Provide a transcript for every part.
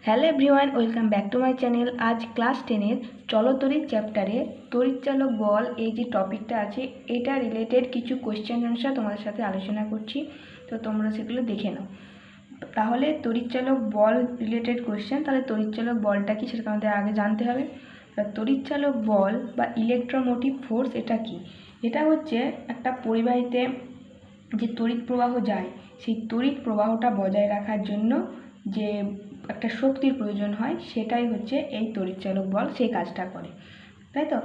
Hello everyone, welcome back to my channel. আজ class 10-এর চলতড়িৎ চ্যাপ্টারে তড়িৎচালক বল এই যে টপিকটা আছে এটা রিলেটেড কিছু কোয়েশ্চেন আনসার তোমাদের সাথে আলোচনা করছি, তো তোমরা সেগুলো দেখে নাও। তাহলে তড়িৎচালক বল রিলেটেড কোয়েশ্চেন, তাহলে তড়িৎচালক বলটা কি সেটা তোমাদের আগে জানতে হবে। তড়িৎচালক বল বা ইলেকট্রোমোটিভ ফোর্স এটা কি? এটা হচ্ছে একটা পরিবাহীতে যে তড়িৎ প্রবাহ যায় সেই তড়িৎ প্রবাহটা বজায় রাখার জন্য যে একটা শক্তির প্রয়োজন হয় সেটাই হচ্ছে এই তড়িৎচালক বল, সেই কাজটা করে, তাই তো।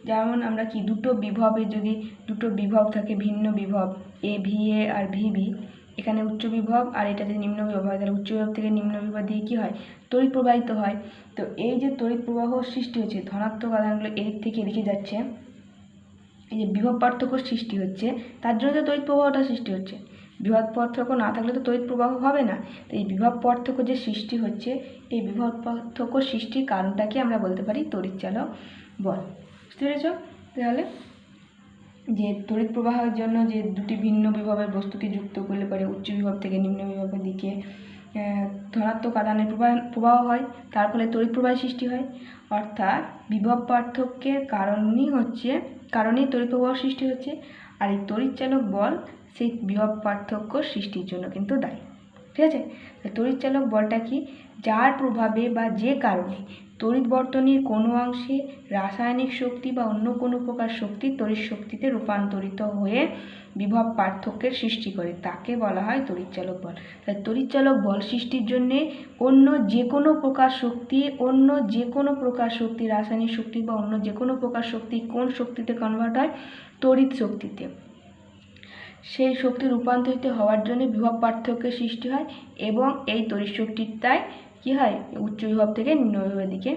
যেমন আমরা কি দুটো বিভবে, যদি দুটো বিভব থাকে, ভিন্ন বিভব এ ভি এ আর ভি বি, এখানে উচ্চ বিভব আর এটা যদি নিম্ন বিভব হয় তাহলে উচ্চ বিভব থেকে নিম্ন বিভব দিয়ে কী হয়, তড়িৎ প্রবাহিত হয়। তো এই যে তড়িৎ প্রবাহ সৃষ্টি হচ্ছে, ধনাত্মক আধানগুলো এদিক থেকে এদিকে যাচ্ছে, এই যে বিভব পার্থক্য সৃষ্টি হচ্ছে, তার জন্য তো তড়িৎ প্রবাহটা সৃষ্টি হচ্ছে। বিভব পার্থক্য না থাকলে তো তড়িৎ প্রবাহ হবে না। তো এই বিভব পার্থক্য যে সৃষ্টি হচ্ছে, এই বিভব পার্থক্য সৃষ্টির কারণটাকে আমরা বলতে পারি তড়িৎচালক বল। বুঝতে পেরেছ? তাহলে যে তড়িৎ প্রবাহের জন্য যে দুটি ভিন্ন বিভবের বস্তুকে যুক্ত করলে পরে উচ্চ বিভব থেকে নিম্ন বিভবের দিকে ধনাত্মক আধানের প্রবাহ হয়, তার ফলে তড়িৎ প্রবাহের সৃষ্টি হয়। অর্থাৎ বিভব পার্থক্যের কারণেই তড়িৎ প্রবাহ সৃষ্টি হচ্ছে, আর এই তড়িৎচালক বল সেই বিভব পার্থক্য সৃষ্টির জন্য কিন্তু দায়ী। ঠিক আছে? তড়িৎচালক বলটা কি? যার প্রভাবে বা যে কারণে তড়িৎ বর্তনীর কোনো অংশে রাসায়নিক শক্তি বা অন্য কোনো প্রকার শক্তি তড়িৎ শক্তিতে রূপান্তরিত হয়ে বিভব পার্থক্যের সৃষ্টি করে, তাকে বলা হয় তড়িৎচালক বল। তাই তড়িৎচালক বল সৃষ্টির জন্যে অন্য যে কোনো প্রকার শক্তি রাসায়নিক শক্তি বা অন্য যে কোনো প্রকার শক্তি কোন শক্তিতে কনভার্ট হয়? তড়িৎ শক্তিতে। সেই শক্তি রূপান্তরিত হওয়ার জন্য বিভব পার্থক্যের সৃষ্টি হয়, এবং এই তড়িৎ শক্তিটাই কী হয়, উচ্চ বিভব থেকে নিম্ন বিভবের দিকে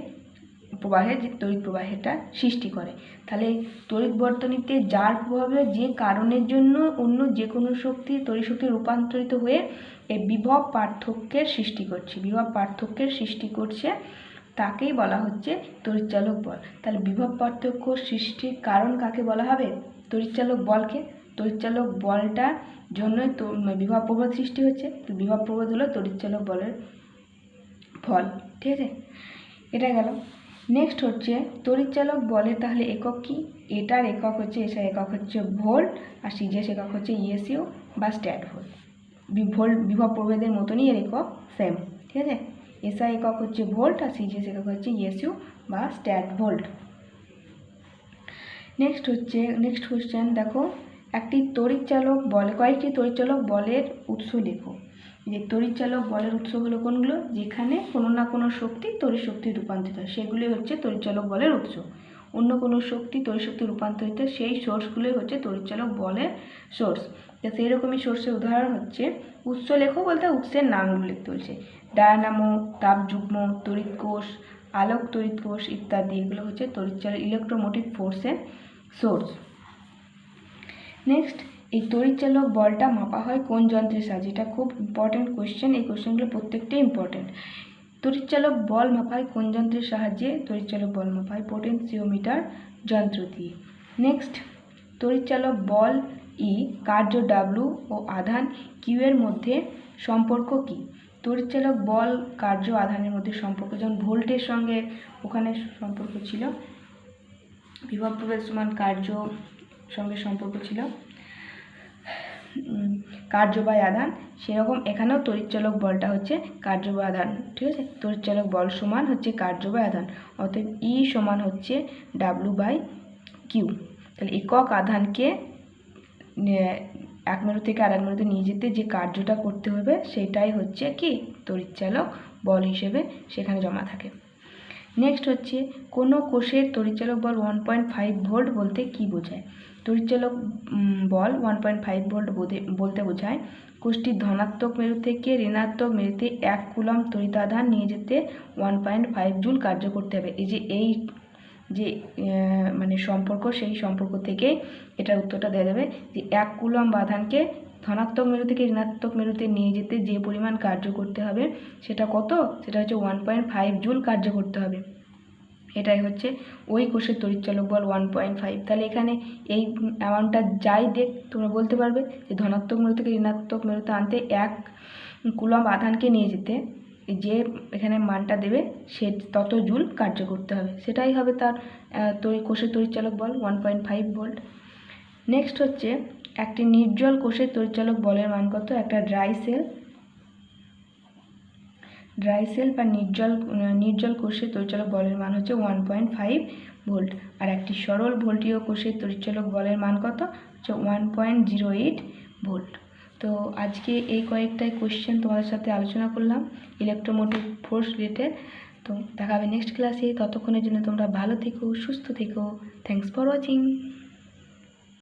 প্রবাহের যে তড়িৎ প্রবাহটা সৃষ্টি করে। তাহলে তড়িৎ বর্তনীতে যার প্রভাবে যে কারণের জন্য অন্য যে কোনো শক্তি তড়িৎ শক্তি রূপান্তরিত হয়ে এই বিভব পার্থক্যের সৃষ্টি করছে, তাকেই বলা হচ্ছে তড়িৎচালক বল। তাহলে বিভব পার্থক্য সৃষ্টির কারণ কাকে বলা হবে? তড়িৎচালক বলকে। তড়িৎচালক বলটার জন্যই তো বিভব প্রবাহ সৃষ্টি হচ্ছে, তো বিভব প্রবাহ হলো তড়িৎচালক বলের ফল। ঠিক আছে, এটা গেল। নেক্সট হচ্ছে তড়িৎচালক বলের তাহলে একক কি? এটার একক হচ্ছে, এসআই একক হচ্ছে ভোল্ট, আর সিজিএস একক হচ্ছে ইএসইউ বা স্ট্যাট ভোল্ট। বিভব প্রভেদের মতনই এর একক সেম। ঠিক আছে, এসআই একক হচ্ছে ভোল্ট আর সিজিএস একক হচ্ছে ইএসইউ বা স্ট্যাট ভোল্ট। নেক্সট কোশ্চেন দেখো, একটি তড়িৎচালক বলে কয়েকটি তড়িৎচালক বলের উৎস লেখো। যে তড়িৎচালক বলের উৎস হলো কোনগুলো? যেখানে কোনো না কোনো শক্তি তড়িৎ শক্তি রূপান্তরিত হয়, সেগুলি হচ্ছে তড়িৎচালক বলের উৎস। অন্য কোনো শক্তি তড়িৎ শক্তি রূপান্তরিত, সেই সোর্সগুলোই হচ্ছে তড়িৎচালক বলের সোর্স। তো সেই রকমই সোর্সের উদাহরণ হচ্ছে, উৎস লেখো বলতে উৎসের নামগুলো লিখতে বলছে। ডায়নামো, তাপযুগ্ম, তড়িৎ কোষ, আলোক তড়িৎ কোষ ইত্যাদি, এগুলো হচ্ছে তড়িৎচালক ইলেকট্রোমোটিভ ফোর্সের সোর্স। নেক্সট, এই তড়িৎচালক বলটা মাপা হয় কোন যন্ত্রের সাহায্যে? এটা খুব ইম্পর্টেন্ট কোয়েশ্চেন, এই কোয়েশ্চেনগুলো প্রত্যেকটাই ইম্পর্টেন্ট। তড়িৎচালক বল মাপা হয় কোন যন্ত্রের সাহায্যে? তড়িৎচালক বল মাপা হয় পোটেনশিওমিটার যন্ত্র দিয়ে। নেক্সট, তড়িৎচালক বল ই, কার্য ডাব্লু ও আধান কিউ এর মধ্যে সম্পর্ক কি? তড়িৎচালক বল কার্য আধানের মধ্যে সম্পর্ক, যেমন ভোল্টের সঙ্গে ওখানে সম্পর্ক ছিল, বিভব প্রভেদ সমান কার্য সঙ্গে সম্পর্ক ছিল, কার্য বাই আধান, সেরকম এখানেও তড়িৎচালক বলটা হচ্ছে কার্য বাই আধান। ঠিক আছে, তড়িৎচালক বল সমান হচ্ছে কার্য বাই আধান, অতএব ই সমান হচ্ছে ডাব্লু বাই কিউ। তাহলে একক আধানকে এক মেরু থেকে আরেক মেরুতে নিয়ে যেতে যে কার্যটা করতে হবে সেটাই হচ্ছে কি তড়িৎচালক বল হিসেবে সেখানে জমা থাকে। নেক্সট হচ্ছে, কোনো কোষের তড়িৎচালক বল 1.5 ভোল্ট বলতে কি বোঝায়? তড়িৎচালক বল 1.5 ভোল্ট বলতে বোঝায় কোষটির ধনাত্মক মেরু থেকে ঋণাত্মক মেরুতে 1 কুলম্ব তড়িতাধান নিয়ে যেতে 1.5 জুল কার্য করতে হবে। এই যে মানে সম্পর্ক, সেই সম্পর্ক থেকে এটার উত্তরটা দেওয়া যাবে যে 1 কুলম্ব আধানকে ধনাত্মক মেরু থেকে ঋণাত্মক মেরুতে নিয়ে যেতে যে পরিমাণ কার্য করতে হবে সেটা কত? সেটা হচ্ছে 1.5 জুল কার্য করতে হবে। এটাই হচ্ছে ওই কোষের তড়িৎচালক বল 1.5। তাহলে এখানে এই অ্যামাউন্টটা যাই দেখ তোমরা বলতে পারবে যে ধনাত্মক মেরু থেকে ঋণাত্মক মেরুতে আনতে 1 কুলম্ব আধানকে নিয়ে যেতে যে এখানে মানটা দেবে সে তত জুল কার্য করতে হবে, সেটাই হবে তার কোষের তড়িৎচালক বল 1.5 ভোল্ট। নেক্সট হচ্ছে একটি নির্জল কোষের তড়িৎচালক বলের মান কত। একটা ড্রাই সেল বা নির্জল কোষের তড়িৎচালক বলের মান হচ্ছে 1.5 ভোল্ট। আর একটি সরল ভোল্টীয় কোষের তড়িৎচালক বলের মান কত হচ্ছে 1.08 ভোল্ট। তো আজকে এই কয়েকটাই কোশ্চেন তোমাদের সাথে আলোচনা করলাম ইলেকট্রোমোটিভ ফোর্স রিলেটেড। তো দেখা হবে নেক্সট ক্লাসে, ততক্ষণের জন্য তোমরা ভালো থেকো, সুস্থ থেকো। Thanks for watching.